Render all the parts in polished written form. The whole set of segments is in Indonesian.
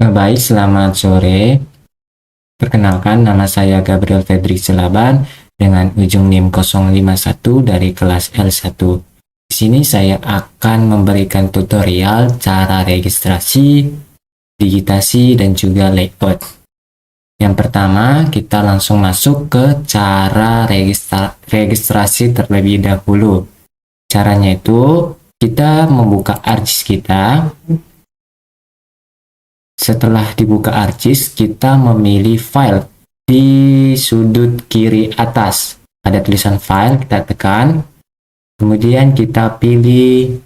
Baik, selamat sore. Perkenalkan, nama saya Gabriel Fedrik Selaban dengan ujung NIM 051 dari kelas L1. Di sini saya akan memberikan tutorial cara registrasi, digitasi, dan juga layout. Yang pertama, kita langsung masuk ke cara registrasi terlebih dahulu. Caranya itu, kita membuka ArcGIS kita. Setelah dibuka ArcGIS, kita memilih file di sudut kiri atas. Ada tulisan file, kita tekan. Kemudian kita pilih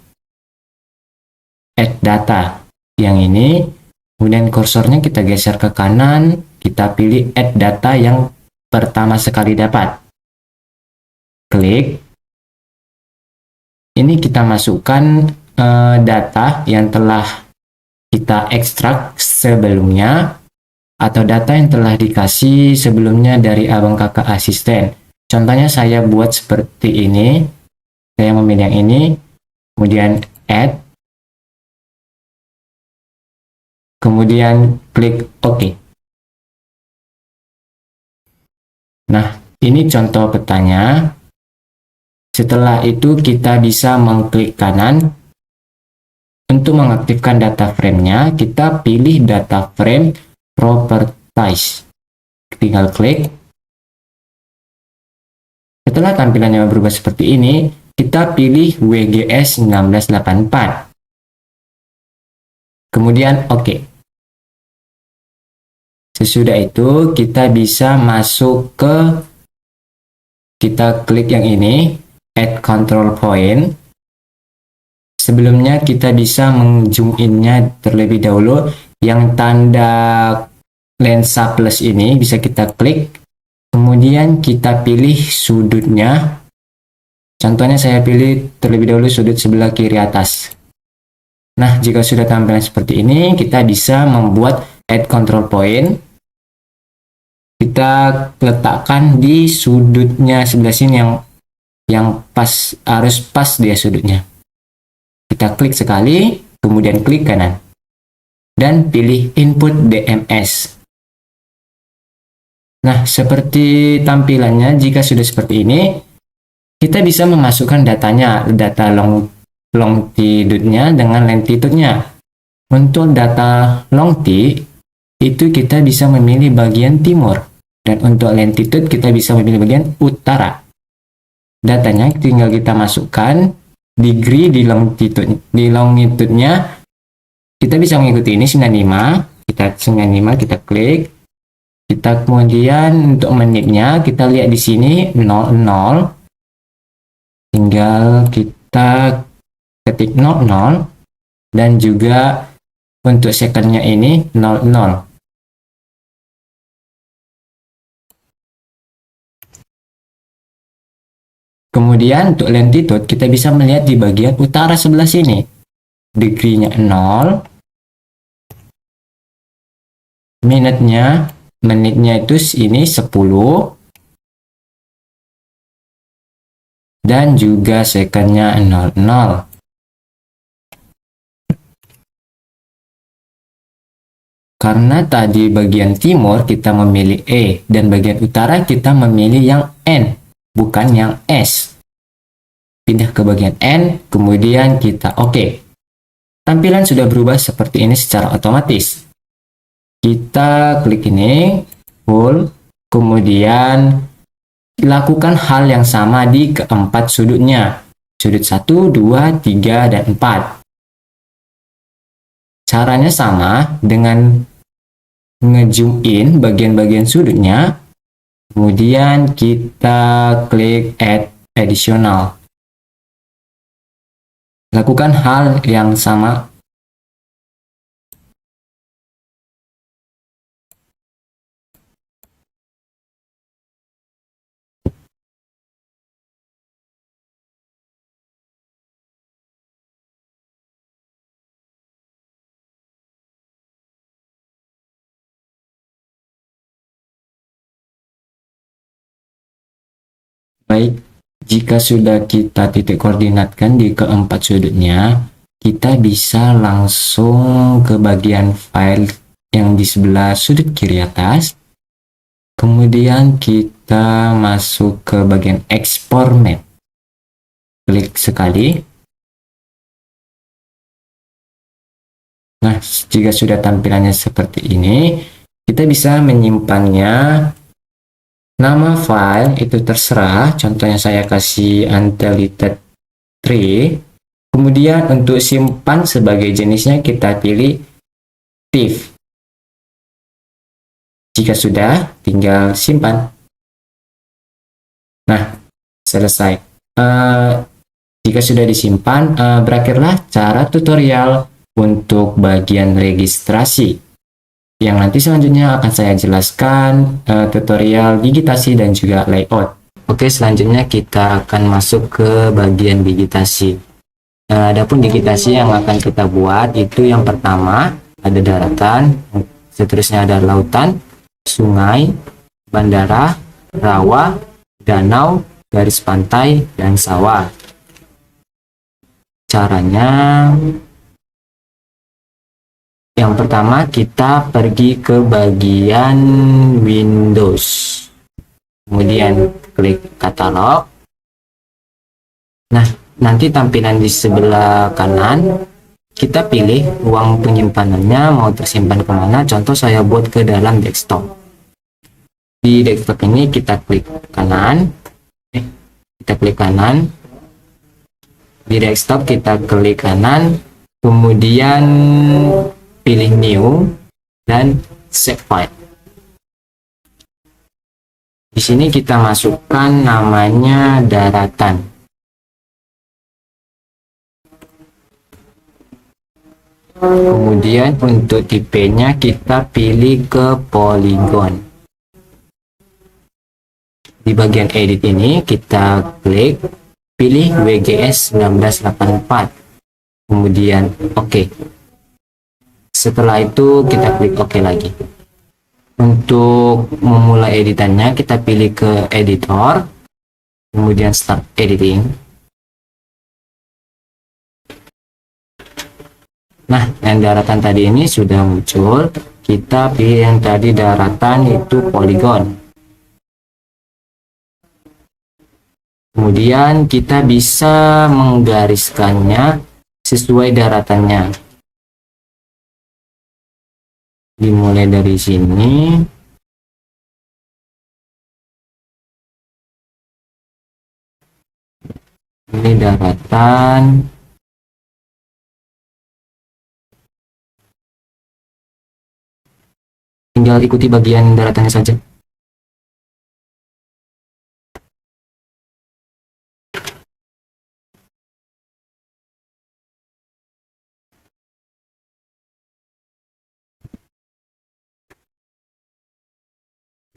add data. Yang ini, kemudian kursornya kita geser ke kanan, kita pilih add data yang pertama sekali dapat. Klik. Ini kita masukkan data yang telah kita ekstrak sebelumnya atau data yang telah dikasih sebelumnya dari abang kakak asisten. Contohnya saya buat seperti ini. Saya memilih yang ini, kemudian add, kemudian klik OK. Nah, ini contoh petanya. Setelah itu kita bisa mengklik kanan. Untuk mengaktifkan data frame-nya, kita pilih data frame properties. Tinggal klik. Setelah tampilannya berubah seperti ini, kita pilih WGS 1984. Kemudian OK. Sesudah itu, kita bisa masuk ke, kita klik yang ini, Add Control Point. Sebelumnya kita bisa meng-zoom in-nya terlebih dahulu. Yang tanda lensa plus ini bisa kita klik. Kemudian kita pilih sudutnya. Contohnya saya pilih terlebih dahulu sudut sebelah kiri atas. Nah, jika sudah tampilan seperti ini, kita bisa membuat add control point. Kita letakkan di sudutnya sebelah sini yang pas, harus pas dia sudutnya. Kita klik sekali, kemudian klik kanan. Dan pilih input DMS. Nah, seperti tampilannya, jika sudah seperti ini, kita bisa memasukkan datanya, data longitude-nya dengan latitude-nya. Untuk data longitude, itu kita bisa memilih bagian timur. Dan untuk latitude, kita bisa memilih bagian utara. Datanya tinggal kita masukkan, degree di longitude-nya kita bisa mengikuti ini 95, kita klik. Kita kemudian untuk menitnya kita lihat di sini 00. Tinggal kita ketik 00 dan juga untuk secondnya ini 00. Kemudian untuk latitude kita bisa melihat di bagian utara sebelah sini. Degree-nya 0. Menitnya itu ini 10. Dan juga second-nya 00. Karena tadi bagian timur kita memilih E dan bagian utara kita memilih yang N. Bukan yang S. Pindah ke bagian N, kemudian kita OK. Tampilan sudah berubah seperti ini secara otomatis. Kita klik ini, full, kemudian lakukan hal yang sama di keempat sudutnya. Sudut 1, 2, 3, dan 4. Caranya sama dengan nge-zoom in bagian-bagian sudutnya. Kemudian kita klik add additional. Lakukan hal yang sama. Baik, jika sudah kita titik koordinatkan di keempat sudutnya, kita bisa langsung ke bagian file yang di sebelah sudut kiri atas. Kemudian kita masuk ke bagian export map. Klik sekali. Nah, jika sudah tampilannya seperti ini, kita bisa menyimpannya. Nama file itu terserah, contohnya saya kasih untitled tree. Kemudian untuk simpan sebagai jenisnya kita pilih TIFF. Jika sudah, tinggal simpan. Nah, selesai. Jika sudah disimpan, berakhirlah cara tutorial untuk bagian registrasi. Yang nanti selanjutnya akan saya jelaskan tutorial digitasi dan juga layout. Oke, selanjutnya kita akan masuk ke bagian digitasi. Adapun digitasi yang akan kita buat itu yang pertama ada daratan, seterusnya ada lautan, sungai, bandara, rawa, danau, garis pantai, dan sawah. Caranya, yang pertama kita pergi ke bagian Windows, kemudian klik katalog. Nah, nanti tampilan di sebelah kanan kita pilih ruang penyimpanannya mau tersimpan kemana. Contoh saya buat ke dalam desktop. Di desktop ini kita klik kanan, di desktop kita klik kanan, kemudian pilih new dan save file. Di sini kita masukkan namanya daratan. Kemudian untuk tipenya kita pilih ke polygon. Di bagian edit ini kita klik, pilih WGS 1984, kemudian OK. Setelah itu kita klik OK lagi. Untuk memulai editannya kita pilih ke editor, kemudian start editing. Nah, yang daratan tadi ini sudah muncul. Kita pilih yang tadi daratan itu polygon. Kemudian kita bisa menggariskannya sesuai daratannya. Dimulai dari sini. Ini daratan. Tinggal ikuti bagian daratannya saja.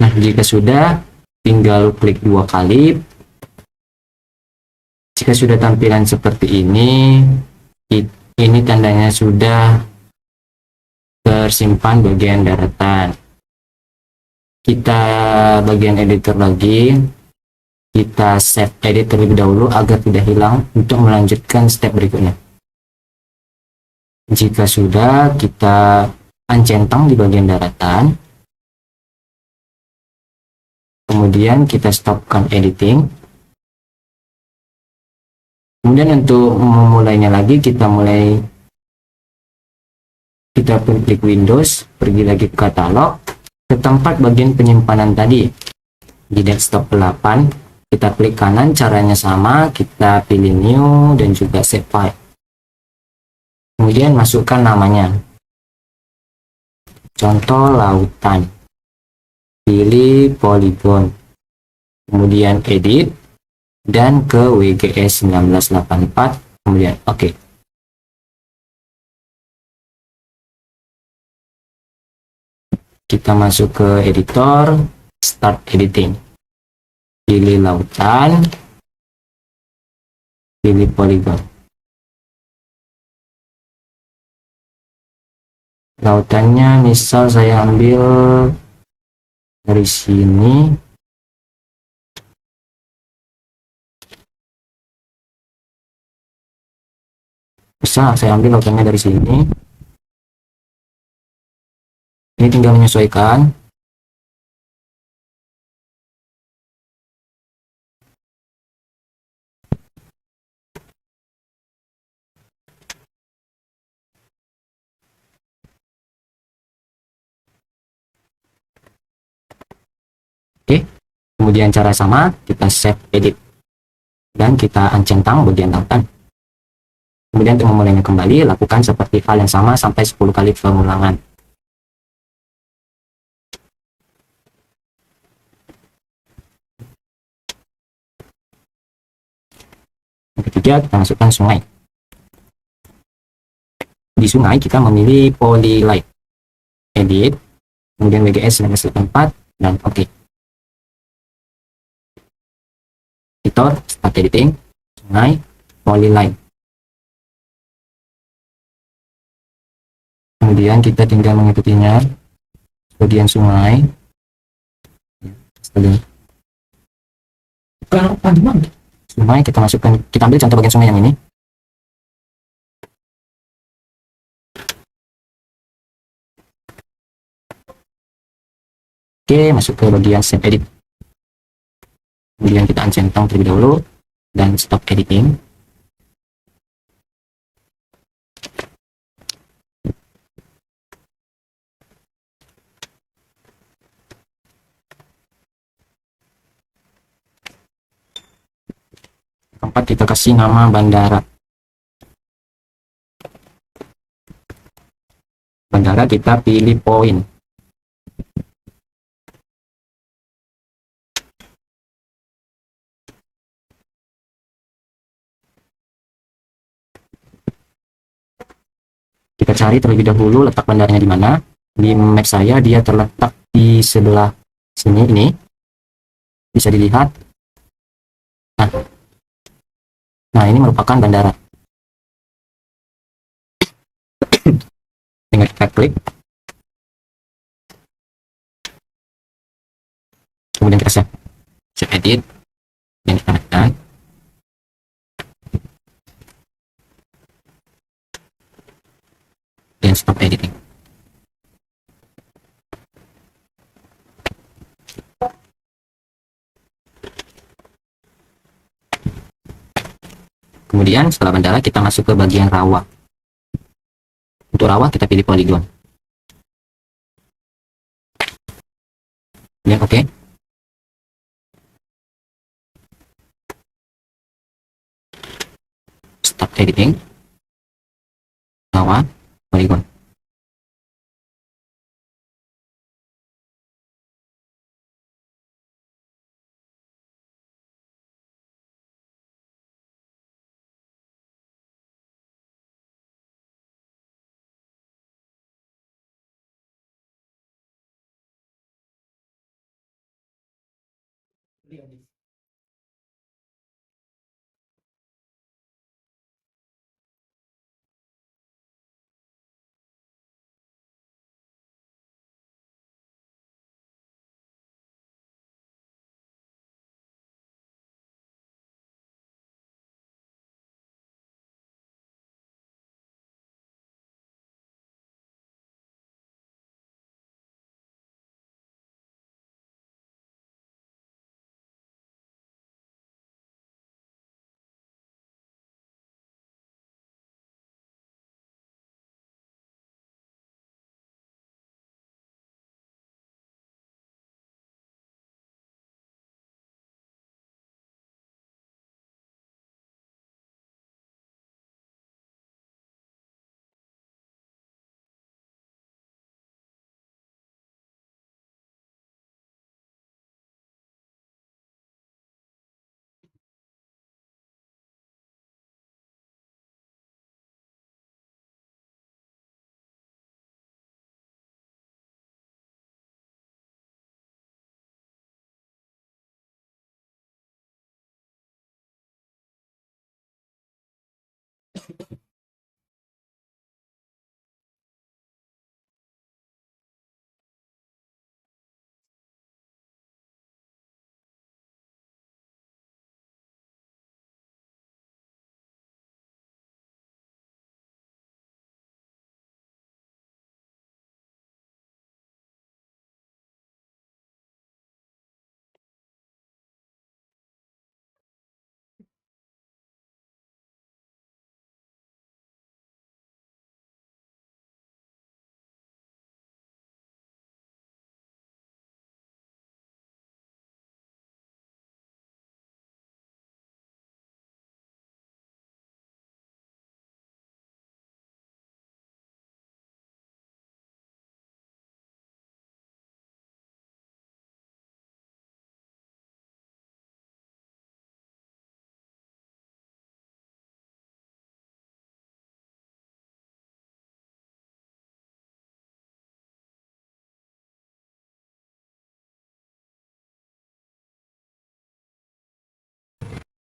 Nah, jika sudah, tinggal klik 2 kali. Jika sudah tampilan seperti ini tandanya sudah tersimpan bagian daratan. Kita bagian editor lagi, kita save edit terlebih dahulu agar tidak hilang untuk melanjutkan step berikutnya. Jika sudah, kita uncentang di bagian daratan. Kemudian kita stopkan editing. Kemudian untuk memulainya lagi kita pun klik Windows, pergi lagi ke katalog, ke tempat bagian penyimpanan tadi di desktop 8. Kita klik kanan, caranya sama, kita pilih new dan juga save file. Kemudian masukkan namanya, contoh lautan, pilih polygon, kemudian edit dan ke WGS 1984, kemudian OK. Kita masuk ke editor, start editing, pilih lautan, pilih polygon. Lautannya misal saya ambil dari sini. Bisa saya ambil lautannya dari sini. Ini tinggal menyesuaikan. Oke, kemudian cara sama, kita save edit. Dan kita uncentang bagian lautan. Kemudian untuk memulainya kembali, lakukan seperti hal yang sama sampai 10 kali pengulangan. Yang ketiga, kita masukkan sungai. Di sungai, kita memilih polylight. Edit, kemudian WGS 1984, dan OK. Editor, start editing, sungai, polyline. Kemudian kita tinggal mengikutinya, bagian sungai. Sungai kita masukkan, kita ambil contoh bagian sungai yang ini. Oke, masuk ke bagian save edit. Kemudian kita uncentang terlebih dahulu dan stop editing. Keempat, kita kasih nama bandara. Bandara kita pilih poin. Kita cari terlebih dahulu letak bandaranya di mana. Di map saya dia terletak di sebelah sini ini. Bisa dilihat. Nah, ini merupakan bandara. Tinggal kita klik. Kemudian kita save edit. Dan kita naikkan. Dan stop editing. Kemudian setelah bandara kita masuk ke bagian rawa. Untuk rawa kita pilih polygon. Kemudian OK. Stop editing. Rawa, polygon.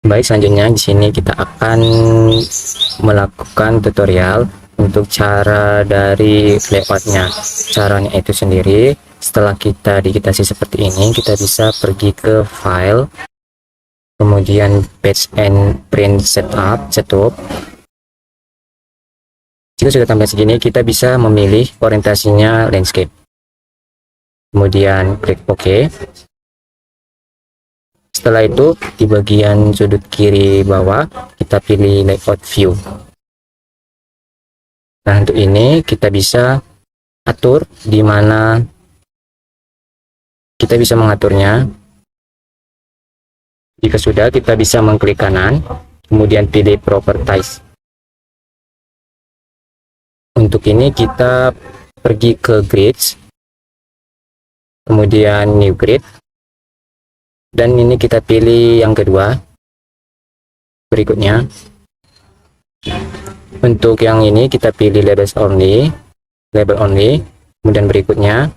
Baik, selanjutnya di sini kita akan melakukan tutorial untuk cara dari layoutnya. Caranya itu sendiri, setelah kita digitasi seperti ini, kita bisa pergi ke file, kemudian page and print setup. Jika sudah tampil segini, kita bisa memilih orientasinya landscape, kemudian klik OK. Setelah itu, di bagian sudut kiri bawah, kita pilih layout view. Nah, untuk ini kita bisa atur di mana kita bisa mengaturnya. Jika sudah, kita bisa mengklik kanan, kemudian pilih properties. Untuk ini kita pergi ke grids, kemudian new grid, dan ini kita pilih yang kedua. Berikutnya, untuk yang ini kita pilih label only, kemudian berikutnya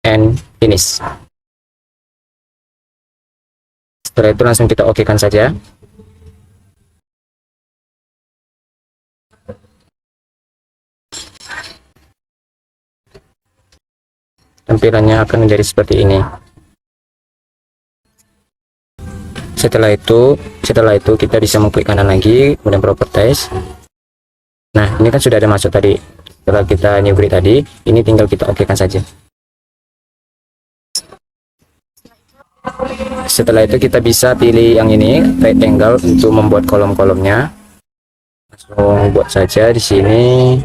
and finish. Setelah itu langsung kita okekan saja. Tampilannya akan menjadi seperti ini. Setelah itu kita bisa mengklik kanan lagi, kemudian properties. Nah, ini kan sudah ada masuk tadi. Setelah kita new grid tadi, ini tinggal kita okekan saja. Setelah itu kita bisa pilih yang ini, rectangle, untuk membuat kolom-kolomnya. Langsung buat saja di sini.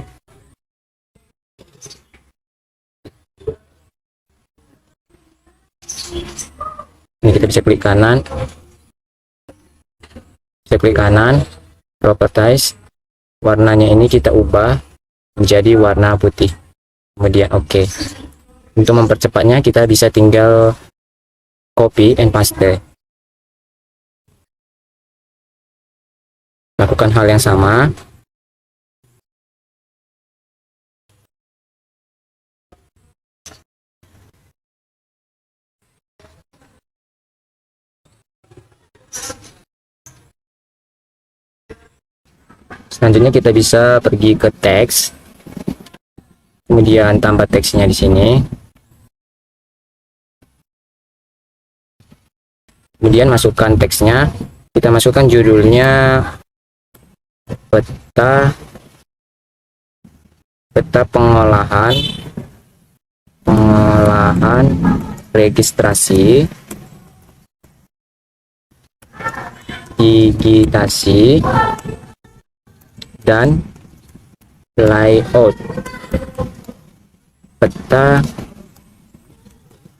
Ini kita bisa klik kanan, properties, warnanya ini kita ubah menjadi warna putih, kemudian OK. Untuk mempercepatnya kita bisa tinggal copy and paste. Lakukan hal yang sama. Selanjutnya kita bisa pergi ke teks, kemudian tambah teksnya di sini, kemudian masukkan teksnya. Kita masukkan judulnya peta pengolahan registrasi digitasi dan layout peta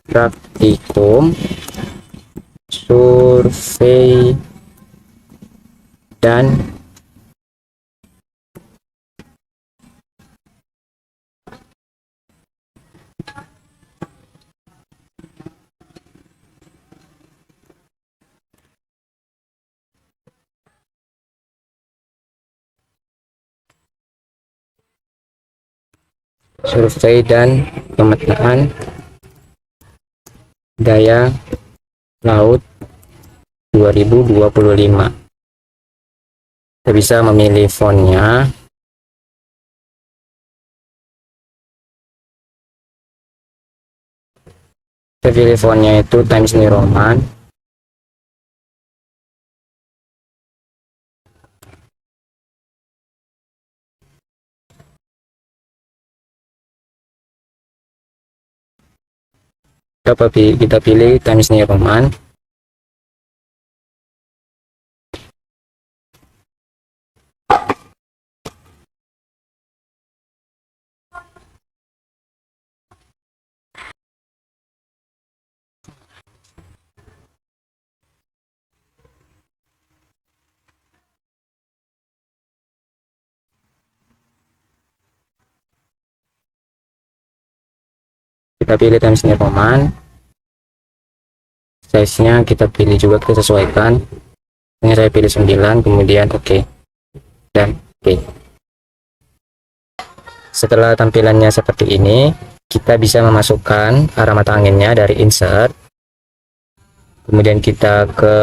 praktikum survei dan pemetaan daya laut 2025. Kita bisa memilih fontnya. Kita pilih fontnya itu Times New Roman. Kita pilih Times New Roman. Kita pilih Times New Roman. Size-nya kita pilih juga, kita sesuaikan. Ini saya pilih 9, kemudian OK dan OK. Setelah tampilannya seperti ini, kita bisa memasukkan arah mata anginnya dari insert, kemudian kita ke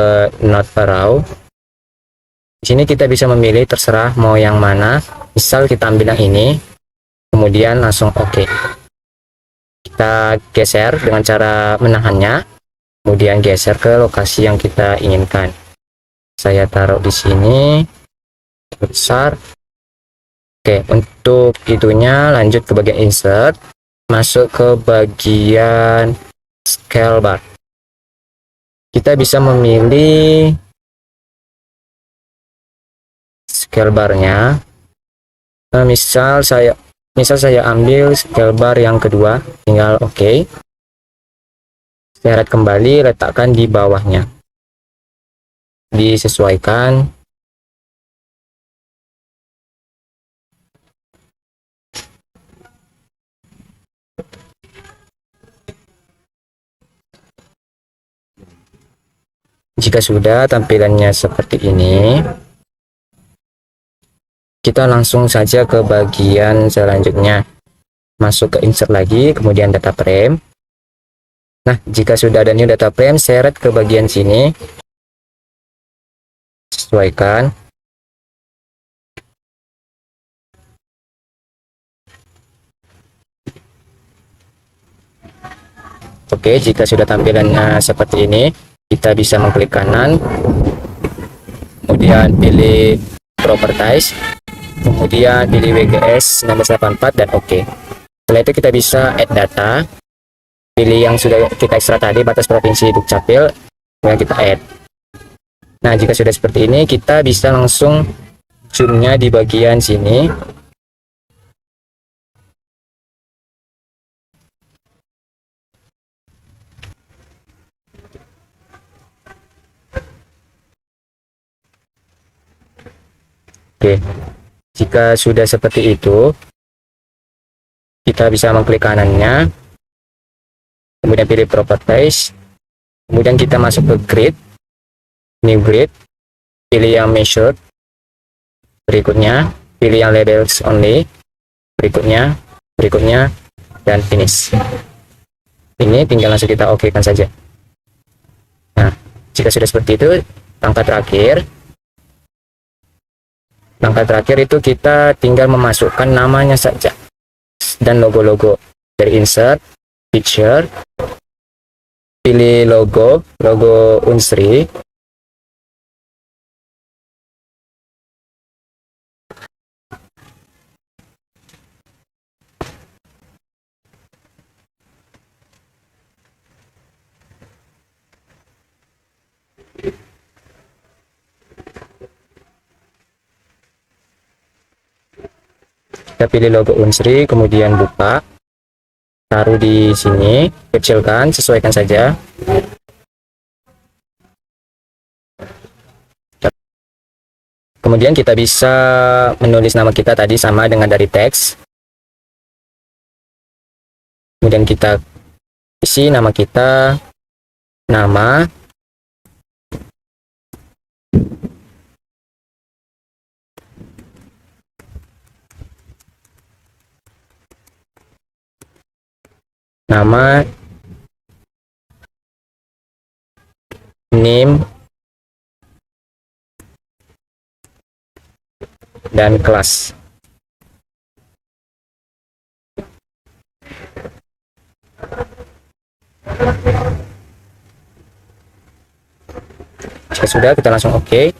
not arrow, Di sini kita bisa memilih terserah mau yang mana. Misal kita ambil yang ini, kemudian langsung oke. Kita geser dengan cara menahannya, kemudian geser ke lokasi yang kita inginkan. Saya taruh di sini, besar. Oke, untuk itunya lanjut ke bagian insert, masuk ke bagian scale bar. Kita bisa memilih scale barnya. Misal saya ambil scale bar yang kedua, tinggal oke. Seret kembali, letakkan di bawahnya. Disesuaikan. Jika sudah tampilannya seperti ini, kita langsung saja ke bagian selanjutnya. Masuk ke insert lagi, kemudian data frame. Nah, jika sudah ada new data frame, seret ke bagian sini. Sesuaikan. Oke, jika sudah tampilannya seperti ini, kita bisa mengklik kanan, kemudian pilih properties, kemudian pilih WGS 1984 dan oke. Setelah itu kita bisa add data, pilih yang sudah kita ekstrak tadi, batas provinsi Dukcapil, kemudian kita add. Nah, jika sudah seperti ini, kita bisa langsung zoomnya di bagian sini. Oke, jika sudah seperti itu, kita bisa mengklik kanannya, kemudian pilih properties, kemudian kita masuk ke grid, new grid, pilih yang measured, berikutnya pilih yang labels only, berikutnya, dan finish. Ini tinggal langsung kita oke kan saja. Nah, jika sudah seperti itu, langkah terakhir itu kita tinggal memasukkan namanya saja dan logo-logo. Dari insert, picture, pilih logo Unsri, kita pilih logo Unsri, kemudian buka, taruh di sini, kecilkan, sesuaikan saja. Kemudian kita bisa menulis nama kita tadi sama dengan dari teks. Kemudian kita isi nama kita, nama, name, dan kelas. Jika sudah, kita langsung oke.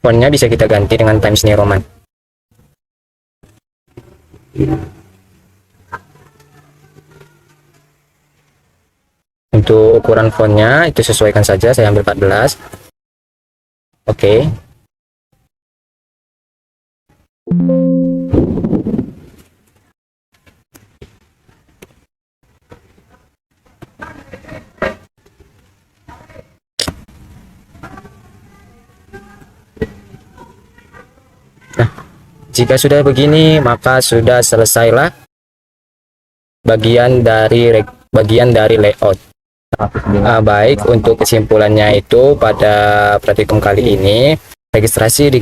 Fontnya bisa kita ganti dengan Times New Roman. Untuk ukuran fontnya itu sesuaikan saja, saya ambil 14. Oke. Nah, jika sudah begini, maka sudah selesailah bagian dari layout. Baik, untuk kesimpulannya itu pada praktikum kali ini, registrasi,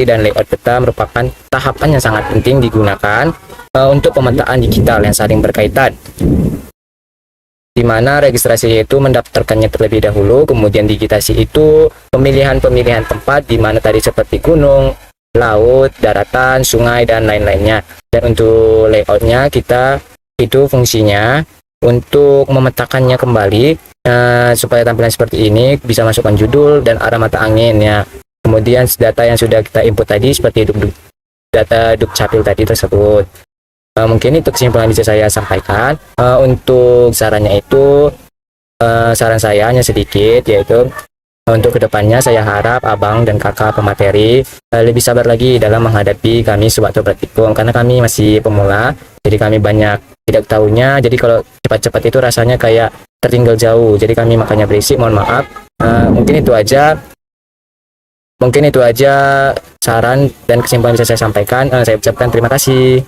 dan layout peta merupakan tahapan yang sangat penting digunakan untuk pemetaan digital yang saling berkaitan. di mana registrasi itu mendaftarkannya terlebih dahulu, kemudian digitasi itu pemilihan-pemilihan tempat di mana tadi seperti gunung, laut, daratan, sungai, dan lain-lainnya. Dan untuk layoutnya kita itu fungsinya untuk memetakannya kembali supaya tampilan seperti ini, bisa masukkan judul dan arah mata angin ya. Kemudian data yang sudah kita input tadi seperti data Dukcapil tadi tersebut. Mungkin itu kesimpulan bisa saya sampaikan. Untuk sarannya itu, saran saya hanya sedikit, yaitu untuk kedepannya saya harap abang dan kakak pemateri lebih sabar lagi dalam menghadapi kami sewaktu praktikum, karena kami masih pemula, jadi kami banyak tidak tahunya. Jadi kalau cepat-cepat itu rasanya kayak tertinggal jauh, jadi kami makanya berisik, mohon maaf. Mungkin itu aja saran dan kesimpulan bisa saya sampaikan. Saya ucapkan terima kasih.